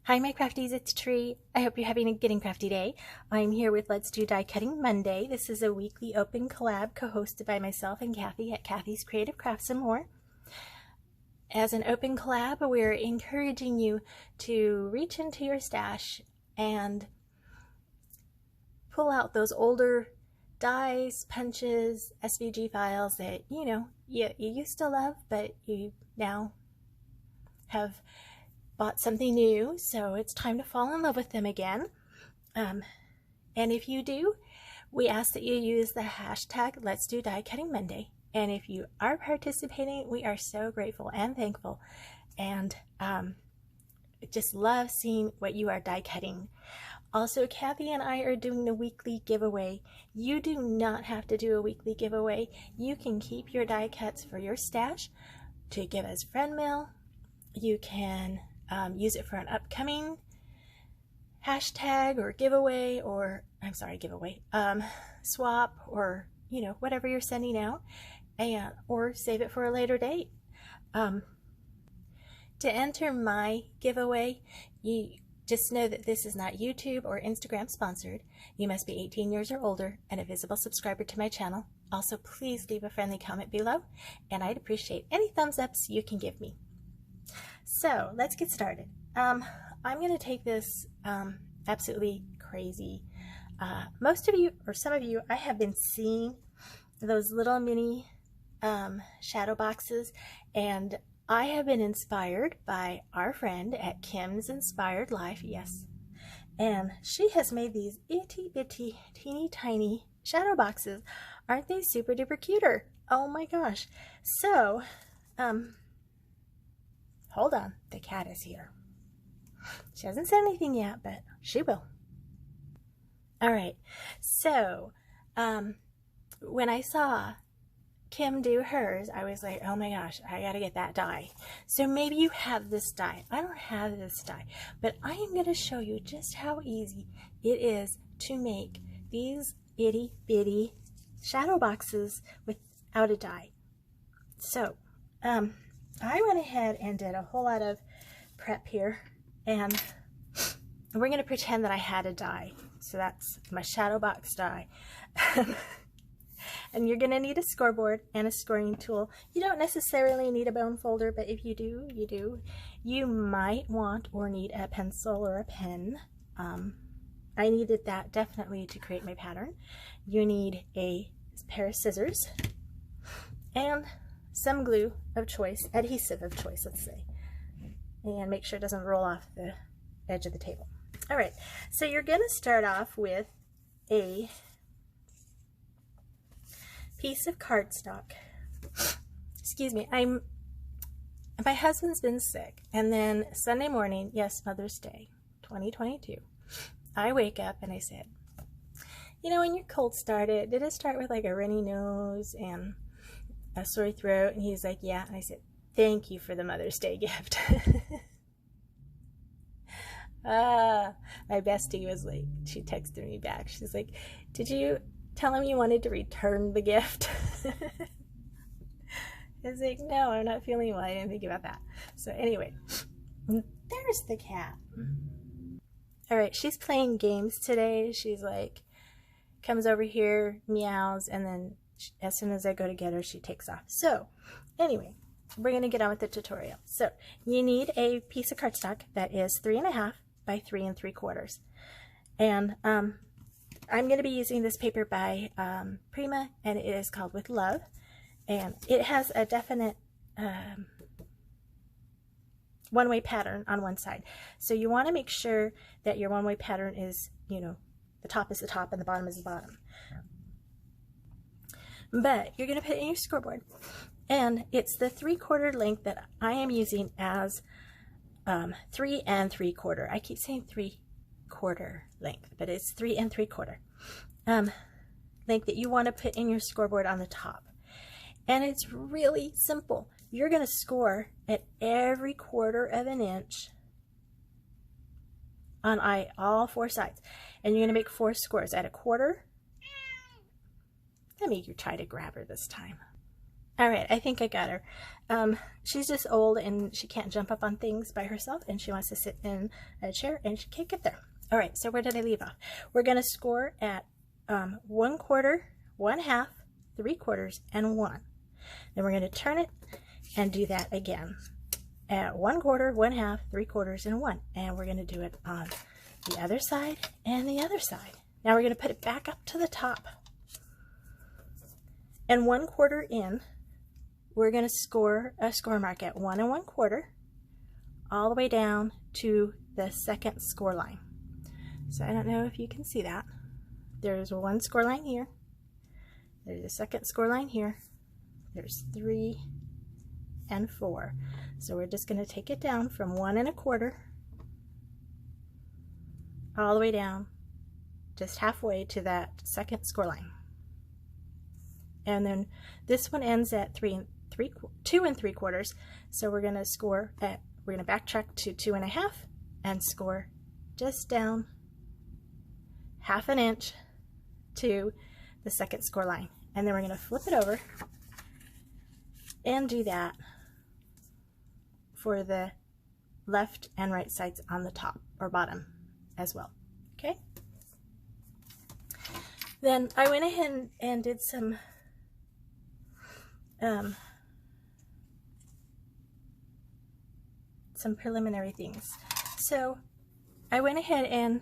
Hi my crafties, it's Tree. I hope you're having a getting crafty day. I'm here with Let's Do Die Cutting Monday. This is a weekly open collab co-hosted by myself and Cathy at Cathy's Creative Krafts and more. As an open collab, we're encouraging you to reach into your stash and pull out those older dies, punches, SVG files that you used to love, but you now have bought something new, so it's time to fall in love with them again. And if you do, we ask that you use the hashtag Let's Do Die Cutting Monday. And if you are participating, we are so grateful and thankful, and just love seeing what you are die cutting. Also, Cathy and I are doing the weekly giveaway. You do not have to do a weekly giveaway. You can keep your die cuts for your stash to give as friend mail. You can use it for an upcoming hashtag or giveaway, or swap, or whatever you're sending out, and or save it for a later date. To enter my giveaway, you just know that this is not YouTube or Instagram sponsored. You must be 18 years or older and a visible subscriber to my channel. Also, please leave a friendly comment below, and I'd appreciate any thumbs ups you can give me. So let's get started. I'm going to take this absolutely crazy. Most of you, or some of you, I have been seeing those little mini shadow boxes, and I have been inspired by our friend at Kim's Inspired Life, yes, and she has made these itty bitty teeny tiny shadow boxes. Aren't they super duper cuter? Oh my gosh. So hold on, the cat is here. She hasn't said anything yet, but she will. All right, so when I saw Kim do hers, I was like, oh my gosh, I gotta get that die. So maybe you have this die. I don't have this die, but I am going to show you just how easy it is to make these itty bitty shadow boxes without a die. So I went ahead and did a whole lot of prep here, and we're going to pretend that I had a die. So that's my shadow box die. And you're going to need a scoreboard and a scoring tool. You don't necessarily need a bone folder, but if you do, you do. You might want or need a pencil or a pen. I needed that definitely to create my pattern. You need a pair of scissors and some glue of choice, adhesive of choice, let's say, and make sure it doesn't roll off the edge of the table. All right, so you're going to start off with a piece of cardstock. Excuse me, my husband's been sick, and then Sunday morning, yes, Mother's Day 2022, I wake up and I said, when your cold started, did it start with like a runny nose and a sore throat? And he's like, yeah. And I said, thank you for the Mother's Day gift. My bestie was like, she texted me back. She's like, did you tell him you wanted to return the gift? I was like, no, I'm not feeling well. I didn't think about that. So anyway, there's the cat. All right, she's playing games today. She's like, comes over here, meows, and then as soon as I go to get her, she takes off. So anyway, we're going to get on with the tutorial. So you need a piece of cardstock that is 3.5 by 3 3/4. And I'm going to be using this paper by Prima, and it is called With Love. And it has a definite one-way pattern on one side. So you want to make sure that your one-way pattern is, the top is the top and the bottom is the bottom. But you're going to put it in your scoreboard, and it's the 3/4 length that I am using as 3 3/4. I keep saying 3/4 length, but it's 3 3/4 length that you want to put in your scoreboard on the top. And it's really simple. You're going to score at every 1/4 of an inch on all 4 sides, and you're going to make 4 scores at 1/4. Let me try to grab her this time. All right, I think I got her. She's just old and she can't jump up on things by herself, and she wants to sit in a chair and she can't get there. All right, so where did I leave off? We're going to score at 1/4, 1/2, 3/4, and 1. Then we're going to turn it and do that again at 1/4, 1/2, 3/4, and 1. And we're going to do it on the other side and the other side. Now we're going to put it back up to the top. And 1/4 in, we're going to score a score mark at 1 1/4 all the way down to the second score line. So I don't know if you can see that. There's one score line here. There's a second score line here. There's 3 and 4. So we're just going to take it down from 1 1/4 all the way down just halfway to that second score line. And then this one ends at 2 3/4. So we're going to score at, we're going to backtrack to 2 1/2 and score just down 1/2 inch to the second score line. And then we're going to flip it over and do that for the left and right sides on the top or bottom as well. Okay. Then I went ahead and did some preliminary things. So I went ahead and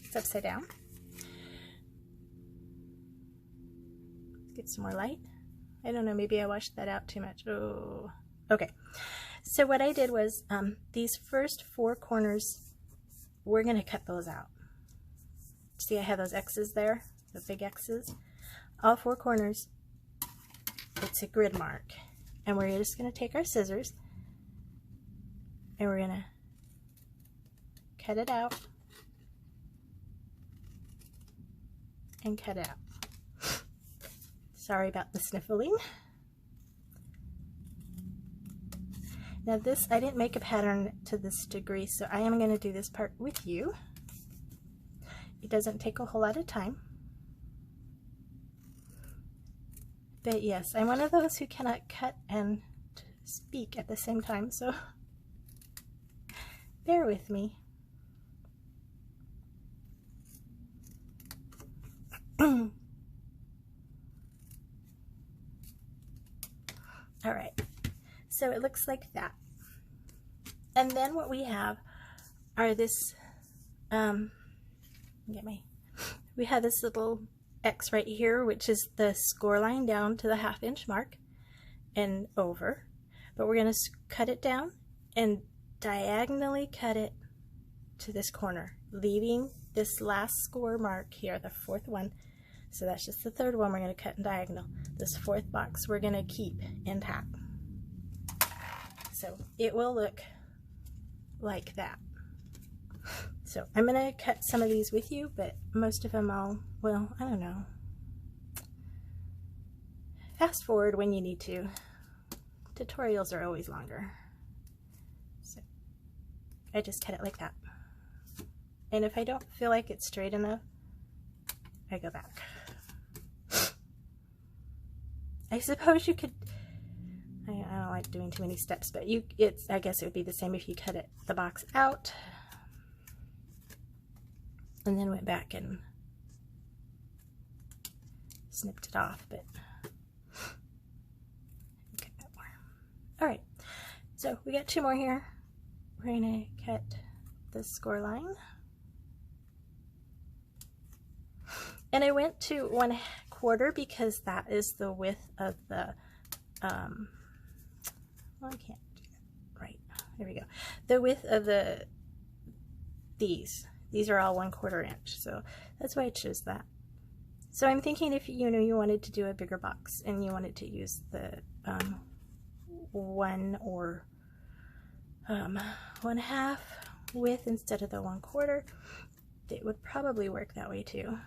it's upside down. Get some more light. I don't know, maybe I washed that out too much. Oh, okay. So what I did was these first 4 corners, we're going to cut those out. See, I have those X's there, the big X's. All 4 corners, it's a grid mark. And we're just going to take our scissors and we're going to cut it out and cut it out. Sorry about the sniffling. Now this, I didn't make a pattern to this degree, so I am going to do this part with you. It doesn't take a whole lot of time. But yes, I'm one of those who cannot cut and speak at the same time, so bear with me. All right, so it looks like that. And then what we have are this, we have this little X right here, which is the score line down to the 1/2 inch mark and over. But we're going to cut it down and diagonally cut it to this corner, leaving this last score mark here, the 4th one. So that's just the 3rd one we're going to cut in diagonal. This 4th box we're going to keep intact. So it will look like that. So I'm going to cut some of these with you, but most of them well, I don't know. Fast forward when you need to. Tutorials are always longer. So I just cut it like that. And if I don't feel like it's straight enough, I go back. I suppose you could, I don't like doing too many steps, but I guess it would be the same if you cut the box out and then went back and snipped it off, but cut that more. All right, so we got 2 more here. We're going to cut the score line. And I went to 1/4 because that is the width of the, well, I can't do that right. There we go. The width of these are all 1/4 inch. So that's why I chose that. So I'm thinking if you wanted to do a bigger box and you wanted to use the 1 or 1/2 width instead of the 1/4, it would probably work that way too.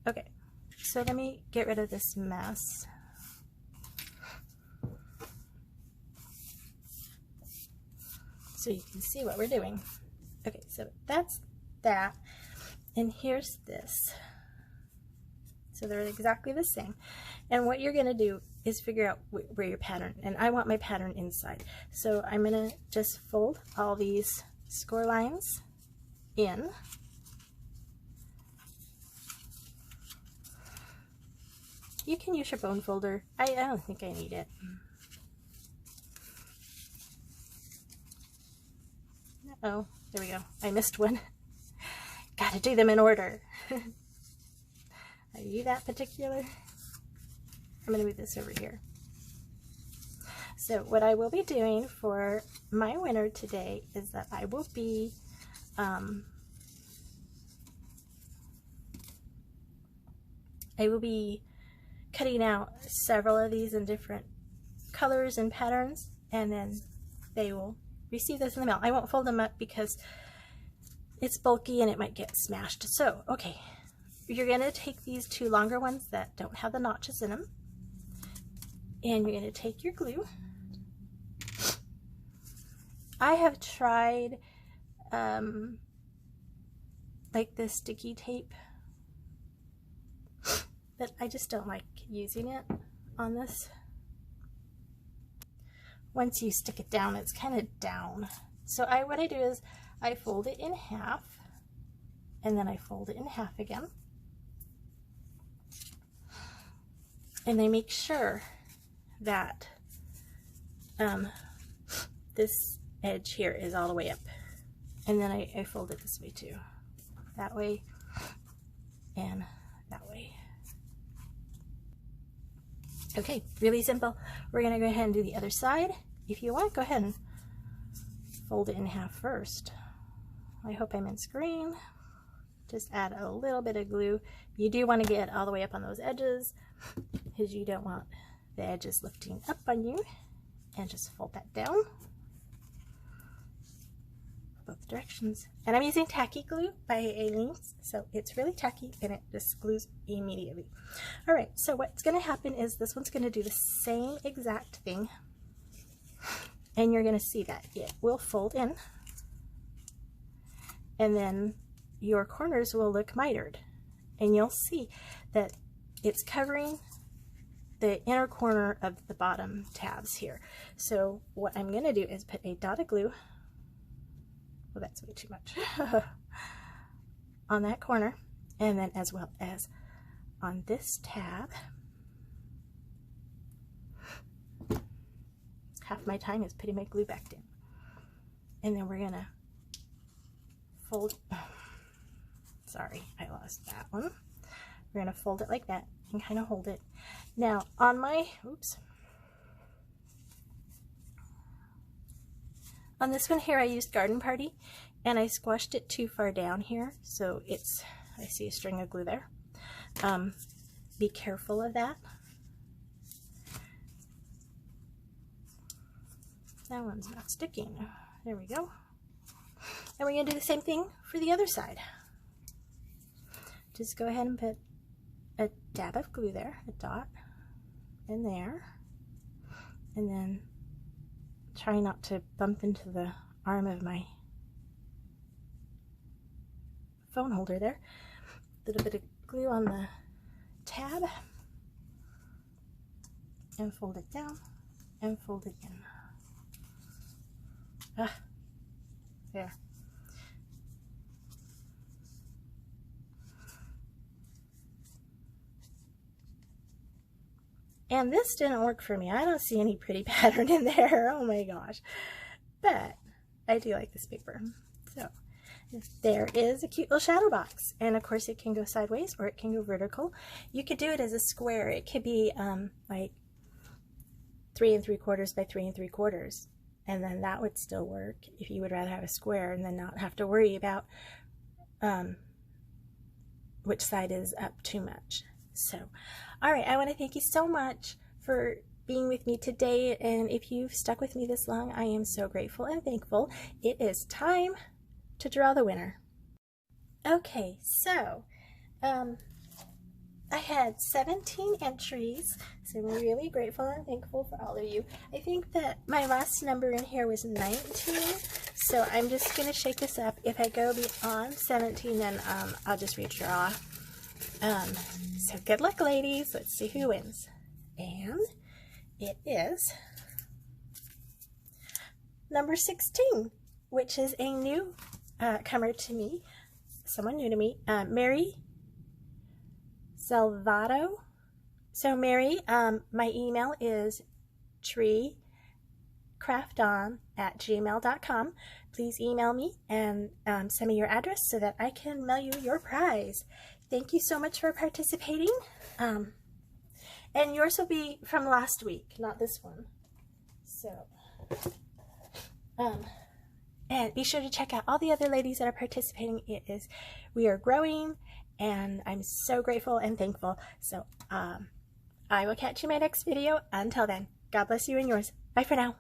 Okay, so let me get rid of this mess. So you can see what we're doing. Okay, so that's that, and here's this. So they're exactly the same. And what you're going to do is figure out where your pattern, and I want my pattern inside. So I'm going to just fold all these score lines in. You can use your bone folder. I don't think I need it. Oh, there we go. I missed one. Gotta do them in order. Are you that particular? I'm going to move this over here. So what I will be doing for my winner today is that I will be cutting out several of these in different colors and patterns, and then they will receive this in the mail. I won't fold them up because it's bulky and it might get smashed. So, okay, you're going to take these two longer ones that don't have the notches in them, and you're going to take your glue. I have tried like this sticky tape, but I just don't like using it on this. Once you stick it down, it's kind of down. So what I do is I fold it in half, and then I fold it in half again. And I make sure that this edge here is all the way up. And then I fold it this way too. That way and that way. Okay, really simple. We're going to go ahead and do the other side. If you want, go ahead and fold it in half first. I hope I'm in screen. Just add a little bit of glue. You do want to get all the way up on those edges because you don't want the edges lifting up on you. And just fold that down both directions. And I'm using Tacky glue by Aleen, so it's really tacky and it just glues immediately. All right, so what's going to happen is this one's going to do the same exact thing, and you're going to see that it will fold in, and then your corners will look mitered, and you'll see that it's covering the inner corner of the bottom tabs here. So what I'm going to do is put a dot of glue, well, that's way too much, on that corner, and then as well as on this tab. Half my time is putting my glue back down. And then we're going to fold, sorry, I lost that one. We're going to fold it like that and kind of hold it. Now on my, oops, on this one here I used Garden Party, and I squashed it too far down here, so it's, I see a string of glue there. Be careful of that. That one's not sticking. There we go. And we're going to do the same thing for the other side. Just go ahead and put a dab of glue there, a dot in there, and then try not to bump into the arm of my phone holder there. A little bit of glue on the tab, and fold it down and fold it in. There. And this didn't work for me. I don't see any pretty pattern in there. Oh my gosh. But I do like this paper. So there is a cute little shadow box. And of course it can go sideways or it can go vertical. You could do it as a square. It could be like 3 3/4 by 3 3/4. And then that would still work if you would rather have a square and then not have to worry about which side is up too much. So, all right, I want to thank you so much for being with me today, and if you've stuck with me this long, I am so grateful and thankful. It is time to draw the winner. Okay, so I had 17 entries, so I'm really grateful and thankful for all of you. I think that my last number in here was 19, so I'm just going to shake this up. If I go beyond 17, then I'll just redraw. So good luck, ladies. Let's see who wins. And it is number 16, which is a new comer to me, someone new to me, Mary Salvato. So Mary, my email is TreeCraftOn@gmail.com. Please email me and send me your address so that I can mail you your prize. Thank you so much for participating. And yours will be from last week, not this one. So, and be sure to check out all the other ladies that are participating. We are growing, and I'm so grateful and thankful. So, I will catch you in my next video. Until then, God bless you and yours. Bye for now.